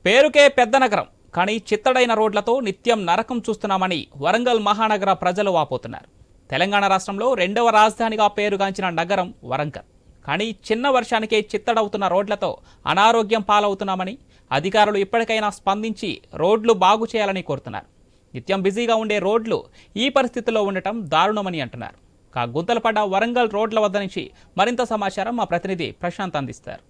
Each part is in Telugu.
పేరుకే పెద్ద నగరం కానీ చిత్తడైన రోడ్లతో నిత్యం నరకం చూస్తున్నామని వరంగల్ మహానగర ప్రజలు వాపోతున్నారు. తెలంగాణ రాష్ట్రంలో రెండవ రాజధానిగా పేరుగాంచిన నగరం వరంగల్. కానీ చిన్న వర్షానికే చిత్తడవుతున్న రోడ్లతో అనారోగ్యం పాలవుతున్నామని అధికారులు ఇప్పటికైనా స్పందించి రోడ్లు బాగు చేయాలని కోరుతున్నారు. నిత్యం బిజీగా ఉండే రోడ్లు ఈ పరిస్థితిలో ఉండటం దారుణమని అంటున్నారు. గుంతలు పడ్డ వరంగల్ రోడ్ల వద్ద నుంచి మరింత సమాచారం మా ప్రతినిధి ప్రశాంత్ అందిస్తారు.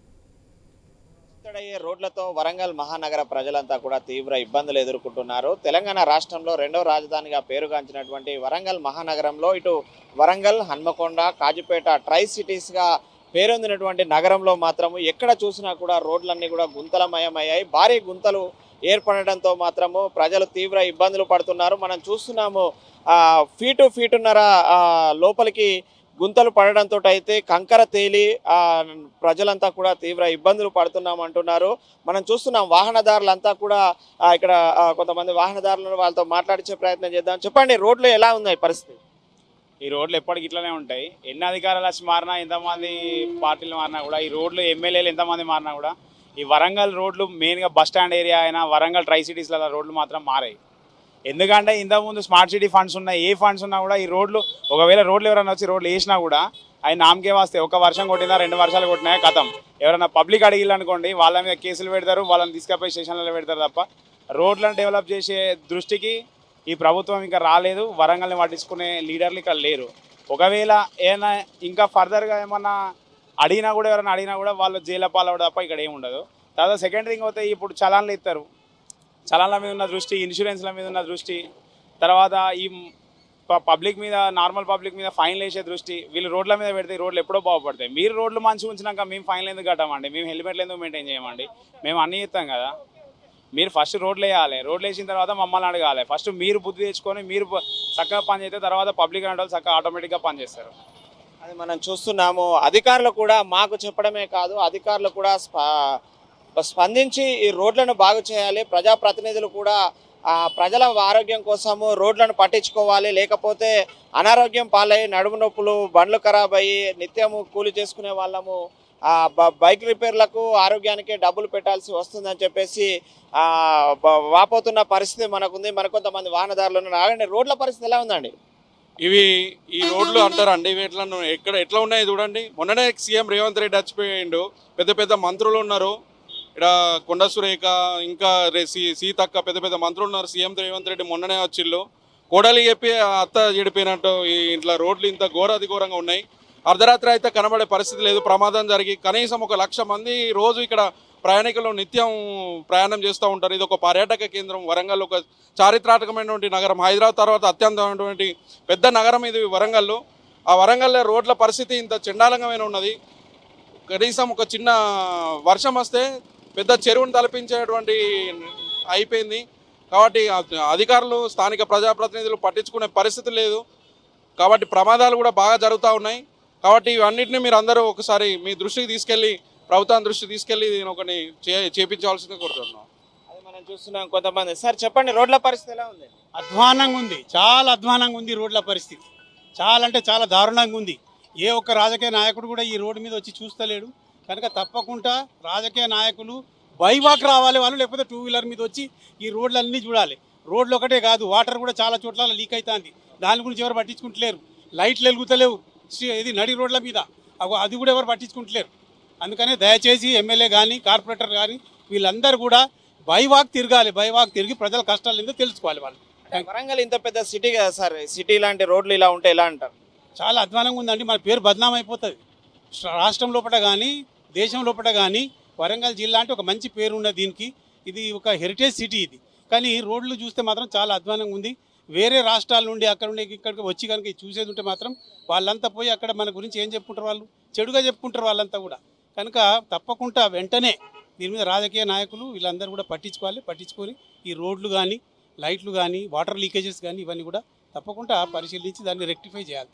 రోడ్లతో వరంగల్ మహానగర ప్రజలంతా కూడా తీవ్ర ఇబ్బందులు ఎదుర్కొంటున్నారు. తెలంగాణ రాష్ట్రంలో రెండవ రాజధానిగా పేరుగాంచినటువంటి వరంగల్ మహానగరంలో ఇటు వరంగల్, హన్మకొండ, కాజీపేట ట్రై సిటీస్గా పేరొందినటువంటి నగరంలో మాత్రము ఎక్కడ చూసినా కూడా రోడ్లన్నీ కూడా గుంతలమయమయ్యాయి. భారీ గుంతలు ఏర్పడడంతో మాత్రము ప్రజలు తీవ్ర ఇబ్బందులు పడుతున్నారు. మనం చూస్తున్నాము ఫీటున్నర లోపలికి గుంతలు పడడంతో అయితే కంకర తేలి ప్రజలంతా కూడా తీవ్ర ఇబ్బందులు పడుతున్నామంటున్నారు. మనం చూస్తున్నాం వాహనదారులంతా కూడా ఇక్కడ కొంతమంది వాహనదారులను వాళ్ళతో మాట్లాడించే ప్రయత్నం చేద్దాం. చెప్పండి, రోడ్లు ఎలా ఉన్నాయి పరిస్థితి? ఈ రోడ్లు ఎప్పటికి ఇట్లనే ఉంటాయి. ఎన్ని అధికారులు వచ్చి మారినా, ఎంతమంది పార్టీలు మారినా కూడా, ఈ రోడ్లు ఎమ్మెల్యేలు ఎంతమంది మారినా కూడా ఈ వరంగల్ రోడ్లు మెయిన్గా బస్ స్టాండ్ ఏరియా అయినా వరంగల్ ట్రై సిటీస్లలో రోడ్లు మాత్రం మారాయి. ఎందుకంటే ఇంతకుముందు స్మార్ట్ సిటీ ఫండ్స్ ఉన్నాయి, ఏ ఫండ్స్ ఉన్నా కూడా ఈ రోడ్లు ఒకవేళ రోడ్లు ఎవరైనా వచ్చి రోడ్లు వేసినా కూడా అవి నామకే వస్తాయి. ఒక వర్షం కొట్టినా, 2 వర్షాలు కొట్టినా కథం. ఎవరైనా పబ్లిక్ అడిగిల్లనుకోండి వాళ్ళ మీద కేసులు పెడతారు, వాళ్ళని తీసుకపోయి స్టేషన్లలో పెడతారు తప్ప రోడ్లను డెవలప్ చేసే దృష్టికి ఈ ప్రభుత్వం ఇంకా రాలేదు. వరంగల్ని పట్టించుకునే లీడర్లు ఇక్కడ లేరు. ఒకవేళ ఏమైనా ఇంకా ఫర్దర్గా ఏమన్నా అడిగినా కూడా, ఎవరైనా అడిగినా కూడా వాళ్ళు జైలు పాలవడం తప్ప ఇక్కడ ఏమి ఉండదు. తర్వాత సెకండ్ థింగ్ అయితే ఇప్పుడు చలాన్లు ఇస్తారు. చలాన్ల మీద ఉన్న దృష్టి, ఇన్సూరెన్స్ల మీద ఉన్న దృష్టి, తర్వాత ఈ పబ్లిక్ మీద, నార్మల్ పబ్లిక్ మీద ఫైన్లు వేసే దృష్టి, వీళ్ళు రోడ్ల మీద పెడితే రోడ్లు ఎప్పుడో బాగుపడతాయి. మీరు రోడ్లు మంచిగా ఉంచినాక మేము ఫైన్లు ఎందుకు కట్టామండి? మేము హెల్మెట్లు ఎందుకు మెయింటైన్ చేయమండి? మేము అన్నీ ఇస్తాం కదా. మీరు ఫస్ట్ రోడ్లు వేయాలి, రోడ్లు వేసిన తర్వాత మమ్మల్ని అడగాలి. ఫస్ట్ మీరు బుద్ధి తెచ్చుకొని మీరు చక్కగా పని చేస్తే తర్వాత పబ్లిక్ అంటే వాళ్ళు చక్కగా ఆటోమేటిక్గా పనిచేస్తారు. అది మనం చూస్తున్నాము. అధికారులు కూడా మాకు చెప్పడమే కాదు, అధికారులు కూడా స్పందించి ఈ రోడ్లను బాగు చేయాలి. ప్రజాప్రతినిధులు కూడా ప్రజల ఆరోగ్యం కోసము రోడ్లను పట్టించుకోవాలి. లేకపోతే అనారోగ్యం పాలై నడుము నొప్పులు, బండ్లు ఖరాబ్ అయ్యి నిత్యము కూలి చేసుకునే వాళ్ళము బైక్ రిపేర్లకు, ఆరోగ్యానికి డబ్బులు పెట్టాల్సి వస్తుందని చెప్పేసి వాపోతున్న పరిస్థితి మనకుంది. కొంతమంది వాహనదారులు ఆగండి, రోడ్ల పరిస్థితి ఎలా ఉందండి? ఈ రోడ్లు అంటారండి, వీటిలో ఎట్లా ఉన్నాయి చూడండి. మొన్ననే సీఎం రేవంత్ రెడ్డి చచ్చిపోయిండు, పెద్ద పెద్ద మంత్రులు ఉన్నారు ఇక్కడ, కొండ సురేఖ, ఇంకా సీతక్క, పెద్ద పెద్ద మంత్రులు ఉన్నారు. సీఎం రేవంత్ రెడ్డి మొన్ననే వచ్చిళ్ళు, కోడలి చెప్పి అత్త చెడిపోయినట్టు ఇంట్లో రోడ్లు ఇంత ఘోరంగా ఉన్నాయి. అర్ధరాత్రి అయితే కనబడే పరిస్థితి లేదు. ప్రమాదం జరిగి కనీసం 1,00,000 మంది రోజు ఇక్కడ ప్రయాణికులు నిత్యం ప్రయాణం చేస్తూ ఉంటారు. ఇది ఒక పర్యాటక కేంద్రం. వరంగల్ ఒక చారిత్రాత్మకమైనటువంటి నగరం. హైదరాబాద్ తర్వాత అత్యంతమైనటువంటి పెద్ద నగరం ఇది వరంగల్. ఆ వరంగల్ రోడ్ల పరిస్థితి ఇంత చండాలంగా ఉన్నది. కనీసం ఒక చిన్న వర్షం వస్తే పెద్ద చెరువును తలపించేటువంటి అయిపోయింది. కాబట్టి అధికారులు, స్థానిక ప్రజాప్రతినిధులు పట్టించుకునే పరిస్థితి లేదు. కాబట్టి ప్రమాదాలు కూడా బాగా జరుగుతూ ఉన్నాయి. కాబట్టి ఇవన్నిటిని మీరు అందరూ ఒకసారి మీ దృష్టికి తీసుకెళ్ళి, ప్రభుత్వం దృష్టికి తీసుకెళ్ళి దీని ఒకటి చేపించాల్సిందిగా కోరుతున్నాం. అది మనం చూస్తున్నాం. కొంతమంది సార్ చెప్పండి, రోడ్ల పరిస్థితి ఎలా ఉంది? అధ్వానంగా ఉంది, చాలా అధ్వానంగా ఉంది రోడ్ల పరిస్థితి. చాలా అంటే చాలా దారుణంగా ఉంది. ఏ ఒక్క రాజకీయ నాయకుడు కూడా ఈ రోడ్డు మీద వచ్చి చూస్తలేడు. కనుక తప్పకుండా రాజకీయ నాయకులు బైవాక్ రావాలి వాళ్ళు, లేకపోతే 2 వీలర్ మీద వచ్చి ఈ రోడ్లన్నీ చూడాలి. రోడ్లు ఒకటే కాదు, వాటర్ కూడా చాలా చోట్ల లీక్ అవుతుంది. దాని గురించి ఎవరు పట్టించుకుంటలేరు. లైట్లు వెలుగుతలేవు ఇది నడి రోడ్ల మీద, అది కూడా ఎవరు పట్టించుకుంటలేరు. అందుకనే దయచేసి ఎమ్మెల్యే కానీ, కార్పొరేటర్ కానీ వీళ్ళందరూ కూడా బైవాక్ తిరగాలి. బైవాక్ తిరిగి ప్రజల కష్టాలు ఏందో తెలుసుకోవాలి వాళ్ళు. వరంగల్ ఇంత పెద్ద సిటీ కదా సార్, సిటీ లాంటి రోడ్లు ఇలా ఉంటే ఎలా అంటారు? చాలా అధ్వానంగా ఉందండి. మన పేరు బదనాం అయిపోతుంది. రాష్ట్రం లోపల కానీ, దేశం లోపల కానీ వరంగల్ జిల్లా అంటే ఒక మంచి పేరు ఉన్నది దీనికి. ఇది ఒక హెరిటేజ్ సిటీ ఇది. కానీ రోడ్లు చూస్తే మాత్రం చాలా అధ్వానంగా ఉంది. వేరే రాష్ట్రాల నుండి అక్కడ ఉండే ఇక్కడికి వచ్చి కనుక చూసేది ఉంటే మాత్రం వాళ్ళంతా పోయి అక్కడ మన గురించి ఏం చెప్పుకుంటారు, వాళ్ళు చెడుగా చెప్పుకుంటారు వాళ్ళంతా కూడా. కనుక తప్పకుండా వెంటనే దీని మీద రాజకీయ నాయకులు వీళ్ళందరూ కూడా పట్టించుకొని ఈ రోడ్లు కానీ, లైట్లు కానీ, వాటర్ లీకేజెస్ కానీ ఇవన్నీ కూడా తప్పకుండా పరిశీలించి దాన్ని రెక్టిఫై చేయాలి.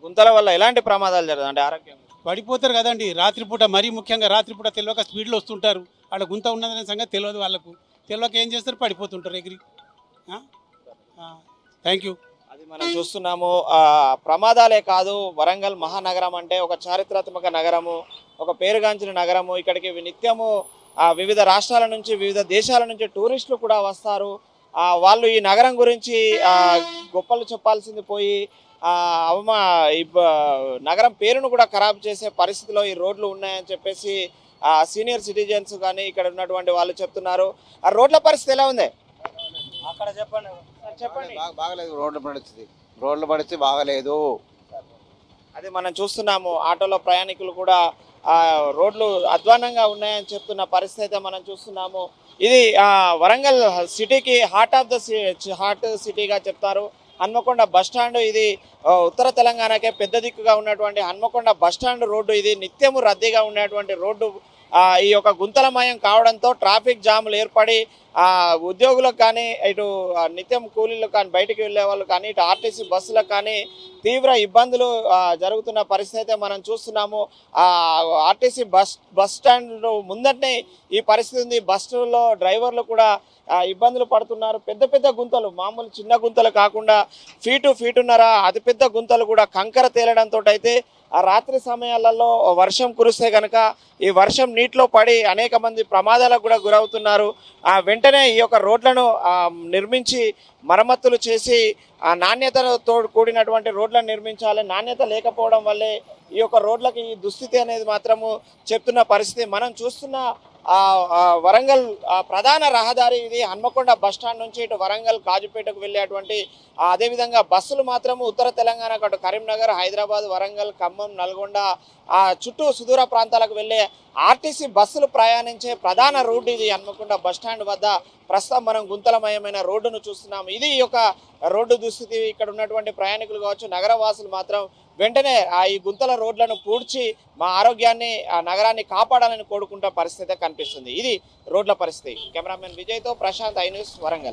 గుంతల వల్ల ఎలాంటి ప్రమాదాలు జరుగుతాయి అంటే ఆరోగ్యం పడిపోతారు కదండి. రాత్రిపూట, మరీ ముఖ్యంగా రాత్రిపూట తెలియక స్పీడ్లో వస్తుంటారు. అక్కడ గుంత ఉన్నదనే సంగతి తెలియదు వాళ్ళకు. తెలియక ఏం చేస్తారు, పడిపోతుంటారు ఎగిరి. Thank you. అది మనం చూస్తున్నాము. ప్రమాదాలే కాదు, వరంగల్ మహానగరం అంటే ఒక చారిత్రాత్మక నగరము, ఒక పేరుగాంచిన నగరము. ఇక్కడికి నిత్యము వివిధ రాష్ట్రాల నుంచి వివిధ దేశాల నుంచి టూరిస్టులు కూడా వస్తారు. వాళ్ళు ఈ నగరం గురించి గొప్పలు చెప్పాల్సింది పోయి నగరం పేరును కూడా ఖరాబ్ చేసే పరిస్థితిలో ఈ రోడ్లు ఉన్నాయని చెప్పేసి సీనియర్ సిటిజన్స్ కానీ ఇక్కడ ఉన్నటువంటి వాళ్ళు చెప్తున్నారు. ఆ రోడ్ల పరిస్థితి ఎలా ఉంది అక్కడ చెప్పండి. చెప్పండి. బాగలేదు, రోడ్ల పరిస్థితి బాగలేదు. అది మనం చూస్తున్నాము. ఆటోలో ప్రయాణికులు కూడా రోడ్లు అధ్వానంగా ఉన్నాయని చెప్తున్న పరిస్థితి అయితే మనం చూస్తున్నాము. ఇది వరంగల్ సిటీకి హార్ట్ సిటీగా చెప్తారు. హన్మకొండ బస్టాండ్ ఇది ఉత్తర తెలంగాణకే పెద్ద దిక్కుగా ఉన్నటువంటి హన్మకొండ బస్టాండ్ రోడ్డు ఇది నిత్యము రద్దీగా ఉన్నటువంటి రోడ్డు. ఈ యొక్క గుంతలమయం కావడంతో ట్రాఫిక్ జాములు ఏర్పడి ఉద్యోగులకు కానీ ఇటు నిత్యం కూలీలకు కానీ బయటికి వెళ్ళే వాళ్ళు కానీ ఇటు ఆర్టీసీ బస్సులకు కానీ తీవ్ర ఇబ్బందులు జరుగుతున్న పరిస్థితి మనం చూస్తున్నాము. ఆర్టీసీ బస్ స్టాండ్ ముందటనే ఈ పరిస్థితి ఉంది. బస్సులో డ్రైవర్లు కూడా ఇబ్బందులు పడుతున్నారు. పెద్ద పెద్ద గుంతలు, మామూలు చిన్న గుంతలు కాకుండా ఫీటున్నర అతిపెద్ద గుంతలు కూడా కంకర తేలడంతో అయితే ఆ రాత్రి సమయాలలో వర్షం కురిస్తే కనుక ఈ వర్షం నీటిలో పడి అనేక మంది ప్రమాదాలకు కూడా గురవుతున్నారు. వెంటనే ఈ యొక్క రోడ్లను నిర్మించి మరమ్మతులు చేసి నాణ్యతతో కూడినటువంటి రోడ్లను నిర్మించాలి. నాణ్యత లేకపోవడం వల్లే ఈ యొక్క రోడ్లకి ఈ దుస్థితి అనేది మాత్రము చెప్తున్న పరిస్థితి మనం చూస్తున్న. వరంగల్ ప్రధాన రహదారి ఇది. హన్మకొండ బస్టాండ్ నుంచి ఇటు వరంగల్ కాజుపేటకు వెళ్ళేటువంటి అదేవిధంగా బస్సులు మాత్రము ఉత్తర తెలంగాణ అటు కరీంనగర్, హైదరాబాద్, వరంగల్, ఖమ్మం, నల్గొండ చుట్టూ సుదూర ప్రాంతాలకు వెళ్ళే ఆర్టీసీ బస్సులు ప్రయాణించే ప్రధాన రోడ్డు ఇది. హన్మకొండ బస్టాండ్ వద్ద ప్రస్తుతం మనం గుంతలమయమైన రోడ్డును చూస్తున్నాము. ఇది ఈ యొక్క రోడ్డు దుస్థితి. ఇక్కడ ఉన్నటువంటి ప్రయాణికులు కావచ్చు, నగరవాసులు మాత్రం వెంటనే ఈ గుంతల రోడ్లను పూడ్చి మా ఆరోగ్యాన్ని నగరాన్ని కాపాడాలని కోరుకుంటే పరిస్థితి కనిపిస్తుంది. ఇది రోడ్ల పరిస్థితి. కెమెరామెన్ విజయ్తో ప్రశాంత్, ఐ న్యూస్, వరంగల్.